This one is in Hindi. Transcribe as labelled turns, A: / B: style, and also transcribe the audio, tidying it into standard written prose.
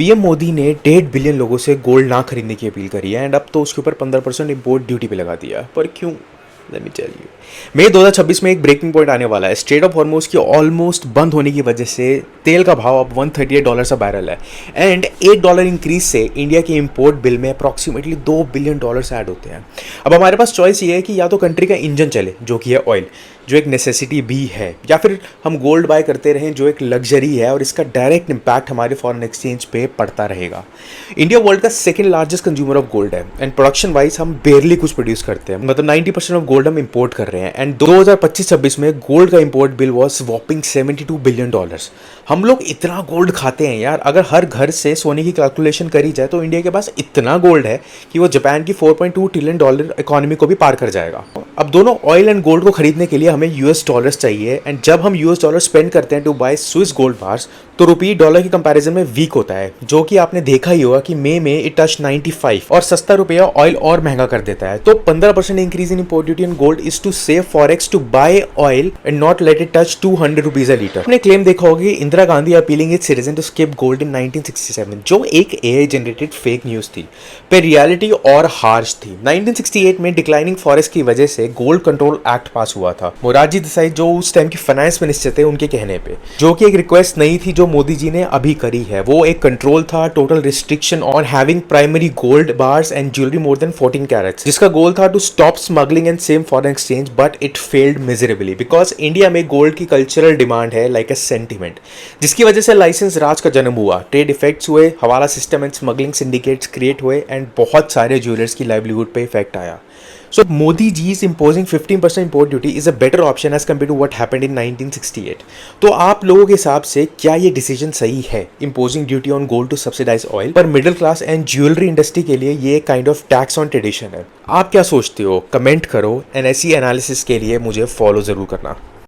A: पीएम मोदी ने 1.5 बिलियन लोगों से गोल्ड ना खरीदने की अपील करी है एंड अब तो उसके ऊपर 15% इम्पोर्ट ड्यूटी पे लगा दिया। पर क्यों? Let me tell you. मई 2026 में एक ब्रेकिंग पॉइंट आने वाला है। स्ट्रेट ऑफ हॉर्मुज़ की ऑलमोस्ट बंद होने की वजह से तेल का भाव अब $138 से बैरल है एंड $8 इंक्रीज से इंडिया के इंपोर्ट बिल में अप्रॉक्सीमेटली $2 बिलियन ऐड होते हैं। अब हमारे पास चॉइस ये है कि या तो कंट्री का इंजन चले जो कि है ऑयल, जो एक नेसेसिटी भी है, या फिर हम गोल्ड बाय करते रहें जो एक लग्जरी है और इसका डायरेक्ट इम्पैक्ट हमारे फॉरेन एक्सचेंज पे पड़ता रहेगा। इंडिया वर्ल्ड का second largest consumer of gold है एंड प्रोडक्शन वाइज हम बेरली कुछ प्रोड्यूस करते हैं, मतलब 90% ऑफ गोल्ड हम इंपोर्ट कर रहे हैं एंड 2025-26 में गोल्ड का इंपोर्ट बिल वॉज वॉपिंग $72 बिलियन। हम लोग इतना गोल्ड खाते हैं यार, अगर हर घर से सोने की कैलकुलेशन करी जाए तो इंडिया के पास इतना गोल्ड है कि वो जापान की $4.2 ट्रिलियन इकोनॉमी को भी पार कर जाएगा। अब दोनों ऑयल एंड गोल्ड को खरीदने के लिए हमें यूएस डॉलर्स चाहिए एंड जब हम यूएस डॉलर स्पेंड करते हैं to buy Swiss gold bars तो रुपी डॉलर की कंपैरिजन में वीक होता है, जो कि आपने देखा ही होगा कि मई में इट टच 95 और सस्ता रुपया ऑयल और महंगा कर देता है। तो 15% increase in import duty on gold is to save forex to buy oil and not let it touch $200 a litre. आपने क्लेम देखा होगा कि Indira Gandhi appealing its citizen to skip gold in 1967, जो एक एआई जनरेटेड फेक न्यूज थी, पर रियलिटी और हार्श थी। 1968 में डिक्लाइनिंग फॉरेस्ट की वजह से गोल्ड कंट्रोल एक्ट पास हुआ था, मोरारजी देसाई जो उस टाइम की फाइनेंस मिनिस्टर थे उनके कहने पे, जो कि एक रिक्वेस्ट नहीं थी जो मोदी जी ने अभी करी है। वो एक कंट्रोल था, total restriction on having primary gold bars and jewellery more than 14 carats, जिसका गोल था to stop smuggling and same foreign exchange, but it failed miserably because India में गोल्ड की कल्चरल डिमांड है लाइक अ सेंटिमेंट, जिसकी वजह से लाइसेंस राज का जन्म हुआ, ट्रेड इफेक्ट्स हुए, हवाला system and smuggling syndicates create हुए एंड बहुत सारे ज्वेलर्स की लाइवलीहुड पे इफेक्ट आया। So Modi ji is imposing 15% import duty is a better option as compared to what happened in 1968. तो आप लोगों के हिसाब से क्या ये डिसीजन सही है, imposing duty on gold to subsidize oil? पर middle class and jewellery industry के लिए ये kind of tax on tradition है। आप क्या सोचते हो? कमेंट करो एंड ऐसी एनालिसिस के लिए मुझे फॉलो जरूर करना।